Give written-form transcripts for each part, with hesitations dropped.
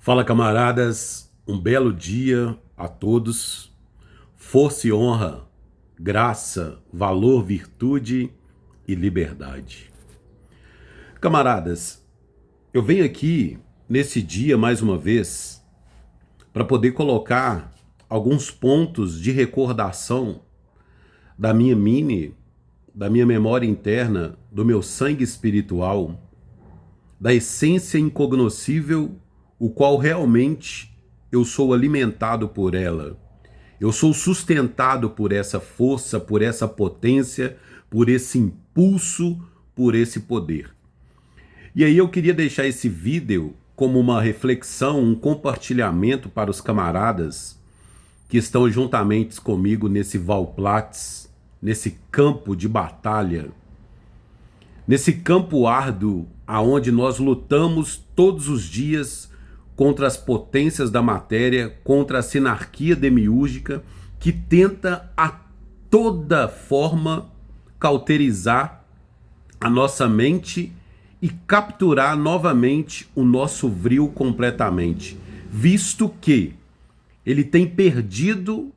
Fala, camaradas, um belo dia a todos, força e honra, graça, valor, virtude e liberdade. Camaradas, eu venho aqui nesse dia mais uma vez para poder colocar alguns pontos de recordação da minha memória interna, do meu sangue espiritual, da essência incognoscível, o qual realmente eu sou alimentado por ela. Eu sou sustentado por essa força, por essa potência, por esse impulso, por esse poder. E aí eu queria deixar esse vídeo como uma reflexão, um compartilhamento para os camaradas que estão juntamente comigo nesse Valplatz, nesse campo de batalha, nesse campo árduo aonde nós lutamos todos os dias contra as potências da matéria, contra a sinarquia demiúrgica que tenta a toda forma cauterizar a nossa mente e capturar novamente o nosso vril completamente, visto que ele tem perdido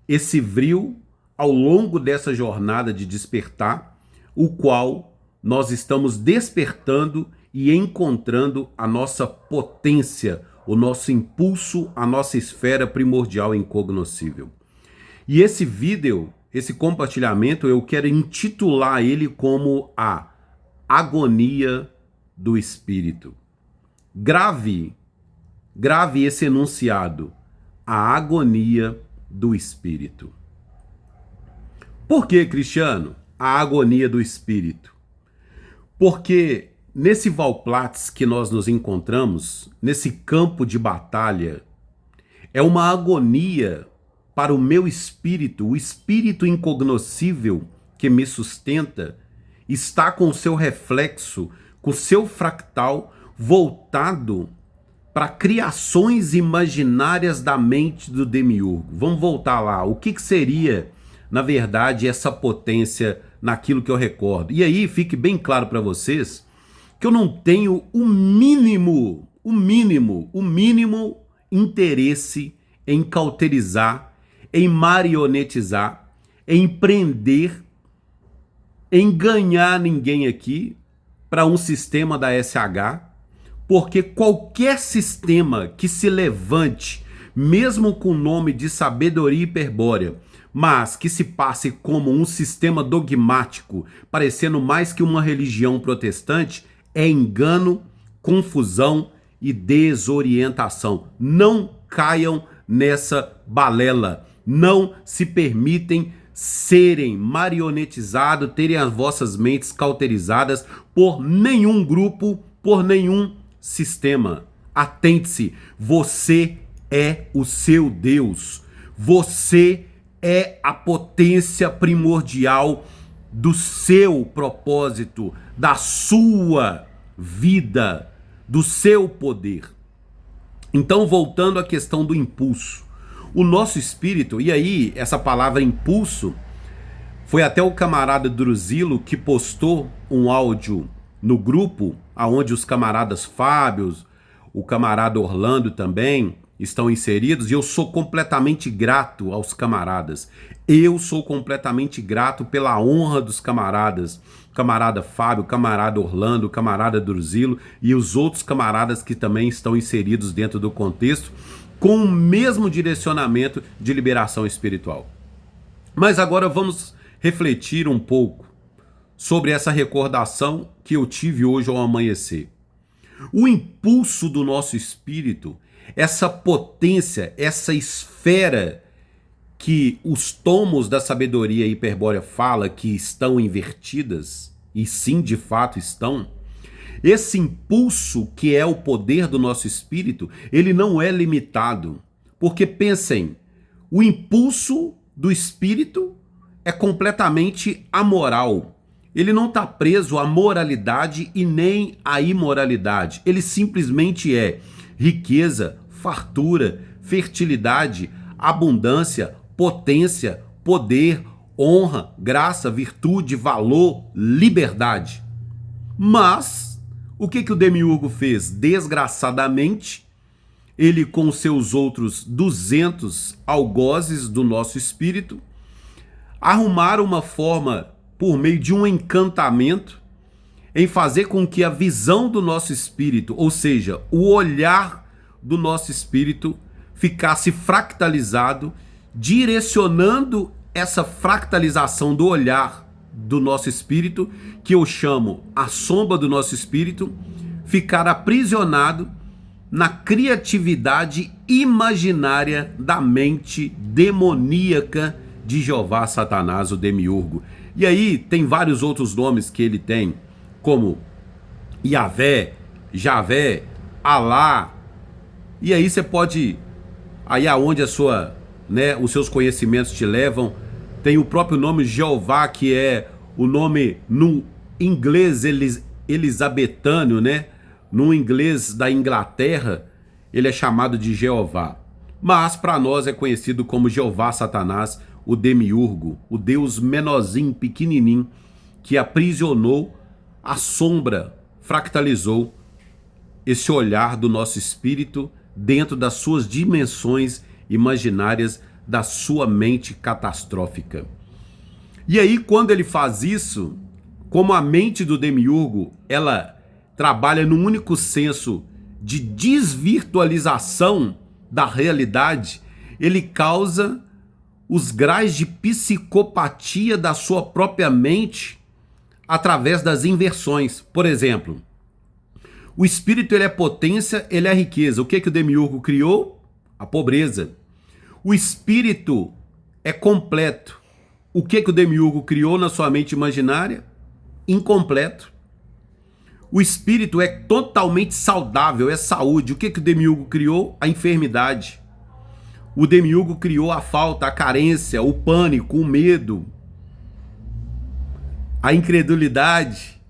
esse vril ao longo dessa jornada de despertar, o qual nós estamos despertando e encontrando a nossa potência, o nosso impulso, a nossa esfera primordial incognoscível. E esse vídeo, esse compartilhamento, eu quero intitular ele como a agonia do espírito. Grave esse enunciado, a agonia do espírito. Por que, Cristiano, a agonia do espírito? Porque nesse Valplatz que nós nos encontramos, nesse campo de batalha, é uma agonia para o meu espírito, o espírito incognoscível que me sustenta, está com o seu reflexo, com o seu fractal voltado para criações imaginárias da mente do demiurgo. Vamos voltar lá. O que seria, na verdade, essa potência naquilo que eu recordo? E aí fique bem claro para vocês que eu não tenho o mínimo interesse em cauterizar, em marionetizar, em prender, em ganhar ninguém aqui para um sistema da SH, porque qualquer sistema que se levante, mesmo com o nome de sabedoria hiperbórea, mas que se passe como um sistema dogmático, parecendo mais que uma religião protestante, é engano, confusão e desorientação. Não caiam nessa balela. Não se permitem serem marionetizados, terem as vossas mentes cauterizadas por nenhum grupo, por nenhum sistema. Atente-se, você é o seu Deus. Você é a potência primordial do seu propósito, da sua vida, do seu poder. Então, voltando à questão do impulso. O nosso espírito, e aí essa palavra impulso, foi até o camarada Druzilo que postou um áudio no grupo, aonde os camaradas Fábios, o camarada Orlando também estão inseridos, e eu sou completamente grato aos camaradas. Eu sou completamente grato pela honra dos camaradas, camarada Fábio, camarada Orlando, camarada Druzilo e os outros camaradas que também estão inseridos dentro do contexto, com o mesmo direcionamento de liberação espiritual. Mas agora vamos refletir um pouco sobre essa recordação que eu tive hoje ao amanhecer. O impulso do nosso espírito, essa potência, essa esfera que os tomos da sabedoria hiperbórea fala que estão invertidas, e sim, de fato estão, esse impulso que é o poder do nosso espírito, ele não é limitado. Porque pensem, o impulso do espírito é completamente amoral. Ele não está preso à moralidade e nem à imoralidade. Ele simplesmente é riqueza, fartura, fertilidade, abundância, potência, poder, honra, graça, virtude, valor, liberdade. Mas o que o demiurgo fez? Desgraçadamente, ele com seus outros 200 algozes do nosso espírito, arrumaram uma forma, por meio de um encantamento, em fazer com que a visão do nosso espírito, ou seja, o olhar do nosso espírito, ficasse fractalizado, direcionando essa fractalização do olhar do nosso espírito, que eu chamo a sombra do nosso espírito, ficar aprisionado na criatividade imaginária da mente demoníaca de Jeová Satanás, o demiurgo. E aí tem vários outros nomes que ele tem, como Yahvé, Javé, Alá. E aí você pode, aí aonde os seus conhecimentos te levam, tem o próprio nome Jeová, que é o nome no inglês elisabetano, né? No inglês da Inglaterra, ele é chamado de Jeová. Mas para nós é conhecido como Jeová Satanás, o demiurgo, o Deus menorzinho, pequenininho, que aprisionou a sombra, fractalizou esse olhar do nosso espírito dentro das suas dimensões imaginárias da sua mente catastrófica. E aí, quando ele faz isso, como a mente do demiurgo, ela trabalha num único senso de desvirtualização da realidade, ele causa os graus de psicopatia da sua própria mente através das inversões. Por exemplo, o espírito ele é potência, ele é riqueza. O que o demiurgo criou? A pobreza. O espírito é completo. O que o demiurgo criou na sua mente imaginária? Incompleto. O espírito é totalmente saudável, é saúde. O que o demiurgo criou? A enfermidade. O demiurgo criou a falta, a carência, o pânico, o medo, a incredulidade.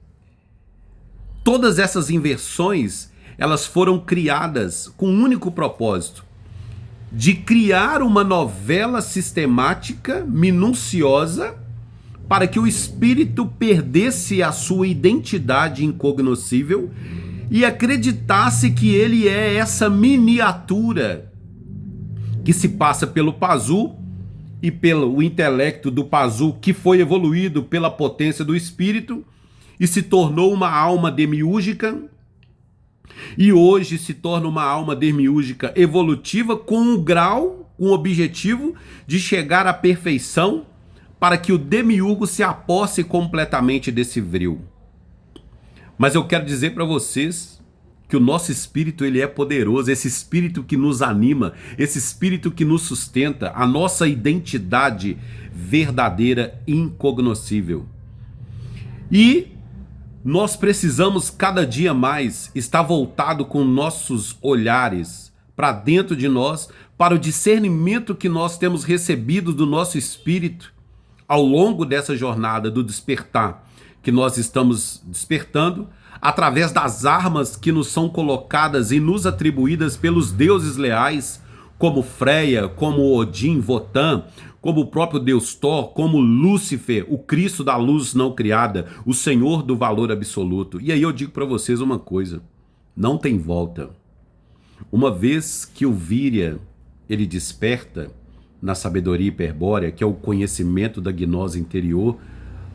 Todas essas inversões, elas foram criadas com um único propósito: de criar uma novela sistemática, minuciosa, para que o espírito perdesse a sua identidade incognoscível e acreditasse que ele é essa miniatura que se passa pelo Pazu e pelo intelecto do Pazu, que foi evoluído pela potência do espírito e se tornou uma alma demiúrgica, e hoje se torna uma alma demiúrgica evolutiva com um grau, um objetivo de chegar à perfeição, para que o demiurgo se aposse completamente desse vril. Mas eu quero dizer para vocês que o nosso espírito ele é poderoso, esse espírito que nos anima, esse espírito que nos sustenta, a nossa identidade verdadeira, incognoscível. E nós precisamos cada dia mais estar voltado com nossos olhares para dentro de nós, para o discernimento que nós temos recebido do nosso espírito ao longo dessa jornada do despertar, que nós estamos despertando através das armas que nos são colocadas e nos atribuídas pelos deuses leais, como Freia, como Odin, Votan, como o próprio Deus Thor, como Lúcifer, o Cristo da luz não criada, o Senhor do valor absoluto. E aí eu digo para vocês uma coisa: não tem volta. Uma vez que o Víria ele desperta na sabedoria hiperbórea, que é o conhecimento da gnose interior,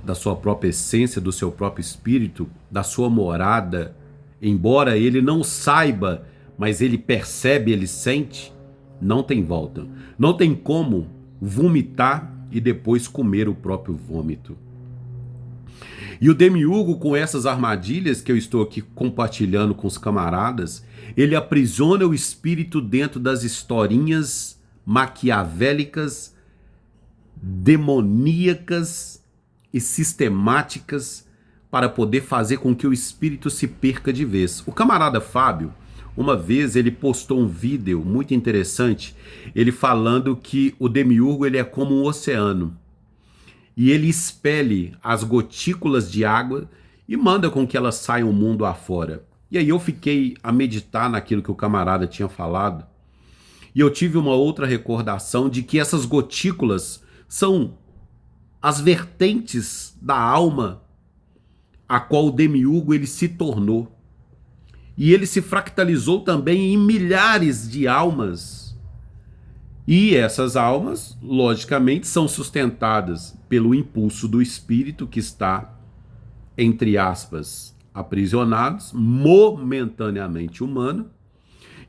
da sua própria essência, do seu próprio espírito, da sua morada, embora ele não saiba, mas ele percebe, ele sente, não tem volta. Não tem como vomitar e depois comer o próprio vômito. E o demiurgo, com essas armadilhas que eu estou aqui compartilhando com os camaradas, ele aprisiona o espírito dentro das historinhas maquiavélicas, demoníacas e sistemáticas para poder fazer com que o espírito se perca de vez. O camarada Fábio, uma vez ele postou um vídeo muito interessante, ele falando que o demiurgo ele é como um oceano e ele expele as gotículas de água e manda com que elas saiam o mundo afora. E aí eu fiquei a meditar naquilo que o camarada tinha falado e eu tive uma outra recordação de que essas gotículas são as vertentes da alma a qual o demiurgo ele se tornou. e ele se fractalizou também em milhares de almas. E essas almas, logicamente, são sustentadas pelo impulso do espírito que está, entre aspas, aprisionados, momentaneamente humano.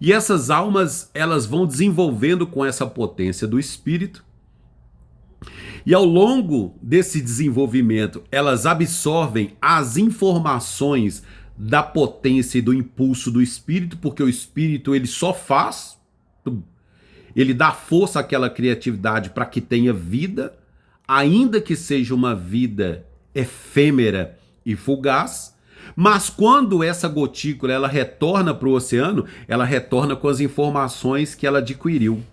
E essas almas, elas vão desenvolvendo com essa potência do espírito. E ao longo desse desenvolvimento, elas absorvem as informações da potência e do impulso do espírito, porque o espírito ele só faz, ele dá força àquela criatividade para que tenha vida, ainda que seja uma vida efêmera e fugaz. Mas quando essa gotícula ela retorna para o oceano, ela retorna com as informações que ela adquiriu.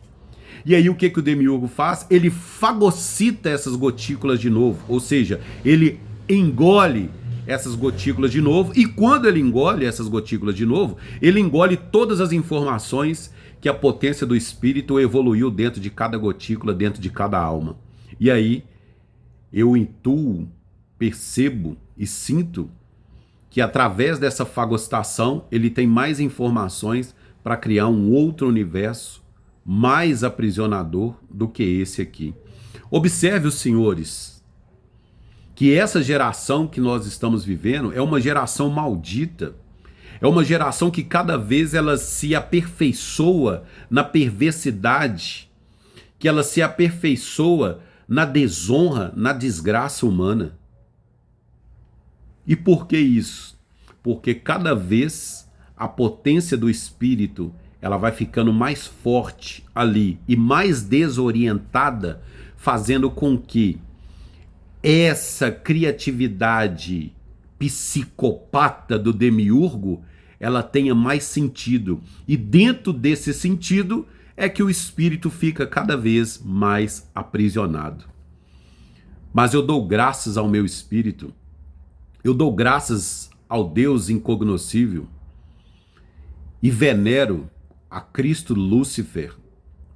E aí o que o demiurgo faz? Ele fagocita essas gotículas de novo, ou seja, ele engole essas gotículas de novo, e quando ele engole essas gotículas de novo, ele engole todas as informações que a potência do espírito evoluiu dentro de cada gotícula, dentro de cada alma. E aí eu intuo, percebo e sinto que através dessa fagocitação ele tem mais informações para criar um outro universo mais aprisionador do que esse aqui. Observe, os senhores, que essa geração que nós estamos vivendo é uma geração maldita. É uma geração que cada vez ela se aperfeiçoa na perversidade, que ela se aperfeiçoa na desonra, na desgraça humana. E por que isso? Porque cada vez a potência do espírito ela vai ficando mais forte ali e mais desorientada, fazendo com que essa criatividade psicopata do demiurgo ela tenha mais sentido. E dentro desse sentido é que o espírito fica cada vez mais aprisionado. Mas eu dou graças ao meu espírito, eu dou graças ao Deus incognoscível e venero a Cristo Lúcifer,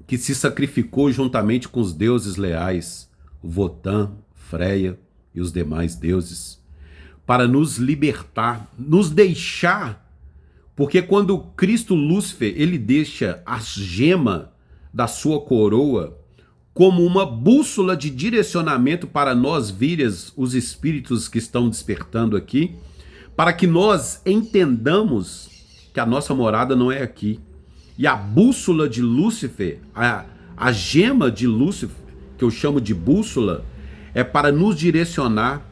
que se sacrificou juntamente com os deuses leais, Wotan, Freia e os demais deuses, para nos libertar, nos deixar, porque quando Cristo Lúcifer, ele deixa a gema da sua coroa como uma bússola de direcionamento para nós vírias, os espíritos que estão despertando aqui, para que nós entendamos que a nossa morada não é aqui. E a bússola de Lúcifer, a gema de Lúcifer, que eu chamo de bússola, é para nos direcionar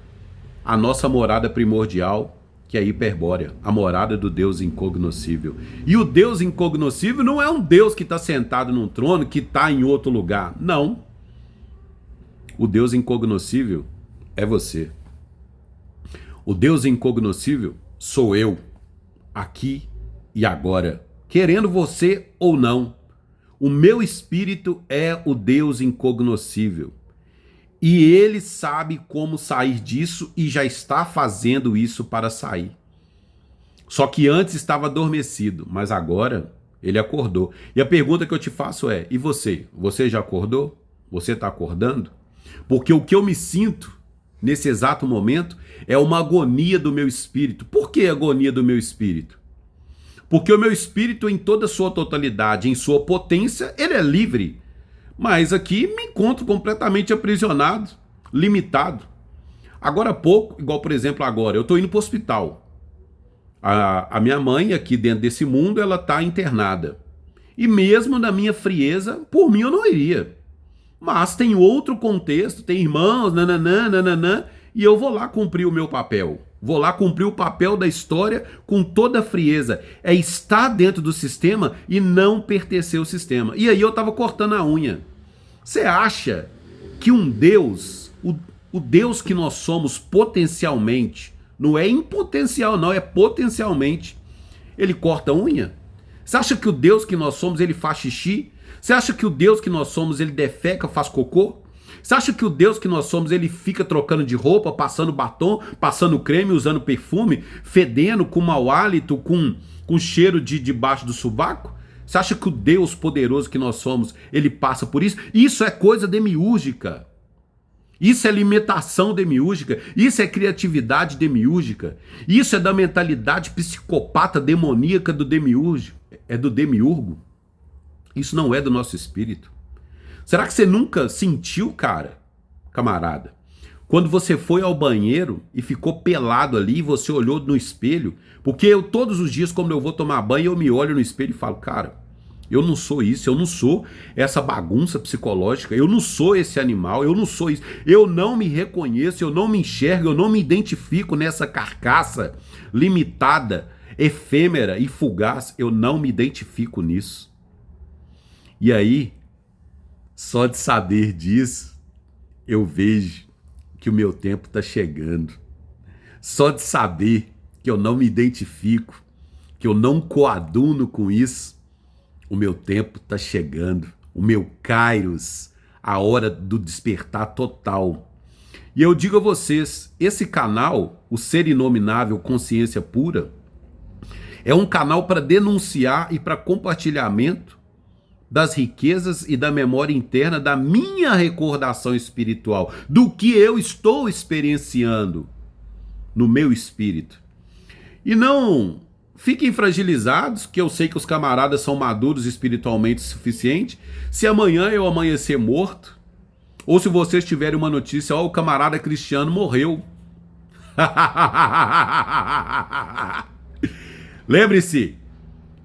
à nossa morada primordial, que é a Hiperbórea, a morada do Deus incognoscível. E o Deus incognoscível não é um Deus que está sentado num trono, que está em outro lugar. Não. O Deus incognoscível é você. O Deus incognoscível sou eu, aqui e agora. Querendo você ou não, o meu espírito é o Deus incognoscível. E ele sabe como sair disso e já está fazendo isso para sair. Só que antes estava adormecido, mas agora ele acordou. E a pergunta que eu te faço é, e você? Você já acordou? Você está acordando? Porque o que eu me sinto nesse exato momento é uma agonia do meu espírito. Por que agonia do meu espírito? Porque o meu espírito, em toda a sua totalidade, em sua potência, ele é livre. Mas aqui me encontro completamente aprisionado, limitado. Agora há pouco, igual por exemplo agora, eu estou indo para o hospital. A minha mãe, aqui dentro desse mundo, ela está internada. E mesmo na minha frieza, por mim eu não iria. Mas tem outro contexto, tem irmãos, nananã, e eu vou lá cumprir o meu papel. Vou lá cumprir o papel da história com toda a frieza. É estar dentro do sistema e não pertencer ao sistema. E aí eu estava cortando a unha. Você acha que um Deus, o Deus que nós somos potencialmente, não é em potencial não, é potencialmente, ele corta a unha? Você acha que o Deus que nós somos, ele faz xixi? Você acha que o Deus que nós somos, ele defeca, faz cocô? Você acha que o Deus que nós somos, ele fica trocando de roupa, passando batom, passando creme, usando perfume, fedendo, com mau hálito, com cheiro de debaixo do sovaco? Você acha que o Deus poderoso que nós somos, ele passa por isso? Isso é coisa demiúrgica. Isso é limitação demiúrgica, isso é criatividade demiúrgica, isso é da mentalidade psicopata demoníaca do demiurgo, é do demiurgo. Isso não é do nosso espírito. Será que você nunca sentiu, cara, camarada, quando você foi ao banheiro e ficou pelado ali, você olhou no espelho? Porque eu todos os dias, quando eu vou tomar banho, eu me olho no espelho e falo, cara, eu não sou isso, eu não sou essa bagunça psicológica, eu não sou esse animal, eu não sou isso, eu não me reconheço, eu não me enxergo, eu não me identifico nessa carcaça limitada, efêmera e fugaz, eu não me identifico nisso. E aí, só de saber disso, eu vejo que o meu tempo está chegando. Só de saber que eu não me identifico, que eu não coaduno com isso, o meu tempo está chegando. O meu kairos, a hora do despertar total. E eu digo a vocês, esse canal, o Ser Inominável Consciência Pura, é um canal para denunciar e para compartilhamento das riquezas e da memória interna da minha recordação espiritual, do que eu estou experienciando no meu espírito. E não fiquem fragilizados, que eu sei que os camaradas são maduros espiritualmente o suficiente, se amanhã eu amanhecer morto, ou se vocês tiverem uma notícia, ó, o camarada Cristiano morreu. Lembre-se,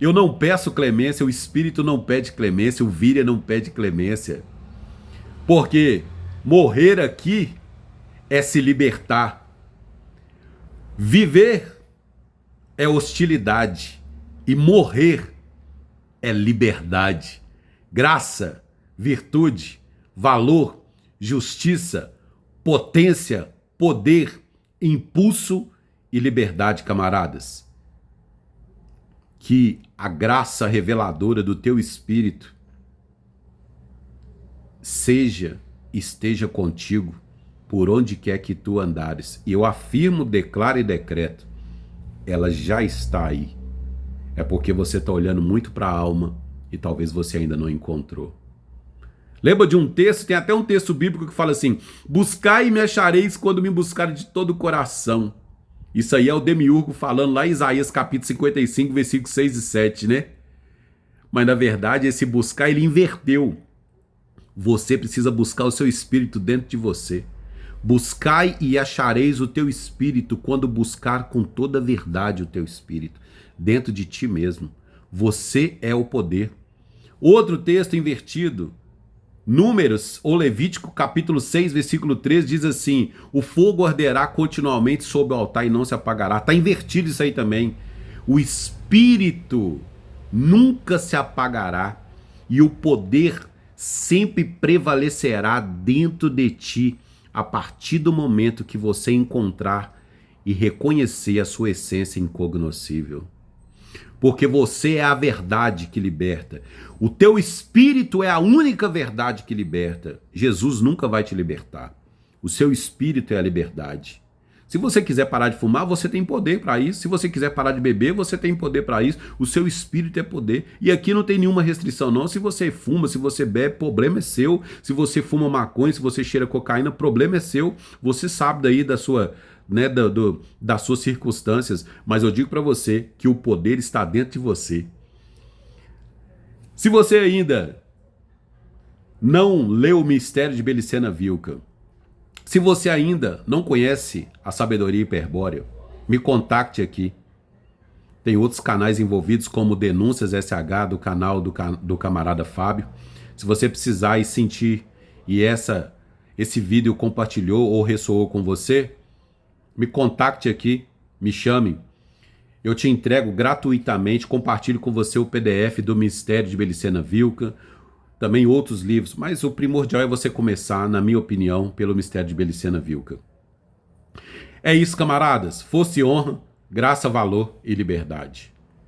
eu não peço clemência, o Espírito não pede clemência, o Víria não pede clemência. Porque morrer aqui é se libertar. Viver é hostilidade e morrer é liberdade. Graça, virtude, valor, justiça, potência, poder, impulso e liberdade, camaradas. Que a graça reveladora do teu espírito esteja contigo por onde quer que tu andares. E eu afirmo, declaro e decreto, ela já está aí. É porque você está olhando muito para a alma e talvez você ainda não encontrou. Lembra de um texto? Tem até um texto bíblico que fala assim: buscai e me achareis quando me buscarem de todo o coração. Isso aí é o demiurgo falando lá em Isaías capítulo 55, versículos 6 e 7, né? Mas na verdade esse buscar ele inverteu. Você precisa buscar o seu espírito dentro de você. Buscai e achareis o teu espírito quando buscar com toda a verdade o teu espírito dentro de ti mesmo. Você é o poder. Outro texto invertido, Números ou Levítico capítulo 6, versículo 3 diz assim: o fogo arderá continuamente sobre o altar e não se apagará. Está invertido isso aí também. O espírito nunca se apagará e o poder sempre prevalecerá dentro de ti a partir do momento que você encontrar e reconhecer a sua essência incognoscível. Porque você é a verdade que liberta. O teu espírito é a única verdade que liberta. Jesus nunca vai te libertar. O seu espírito é a liberdade. Se você quiser parar de fumar, você tem poder para isso. Se você quiser parar de beber, você tem poder para isso. O seu espírito é poder. E aqui não tem nenhuma restrição não. Se você fuma, se você bebe, problema é seu. Se você fuma maconha, se você cheira cocaína, problema é seu. Você sabe daí da sua... das suas circunstâncias, mas eu digo para você que o poder está dentro de você. Se você ainda não leu o Mistério de Belicena Vilca, se você ainda não conhece a sabedoria hiperbórea, me contacte aqui. Tem outros canais envolvidos, como Denúncias SH, do canal do camarada Fábio. Se você precisar e sentir e esse vídeo compartilhou ou ressoou com você, me contacte aqui, me chame. Eu te entrego gratuitamente, compartilho com você o PDF do Mistério de Belicena Vilca, também outros livros, mas o primordial é você começar, na minha opinião, pelo Mistério de Belicena Vilca. É isso, camaradas. Força e honra, graça, valor e liberdade.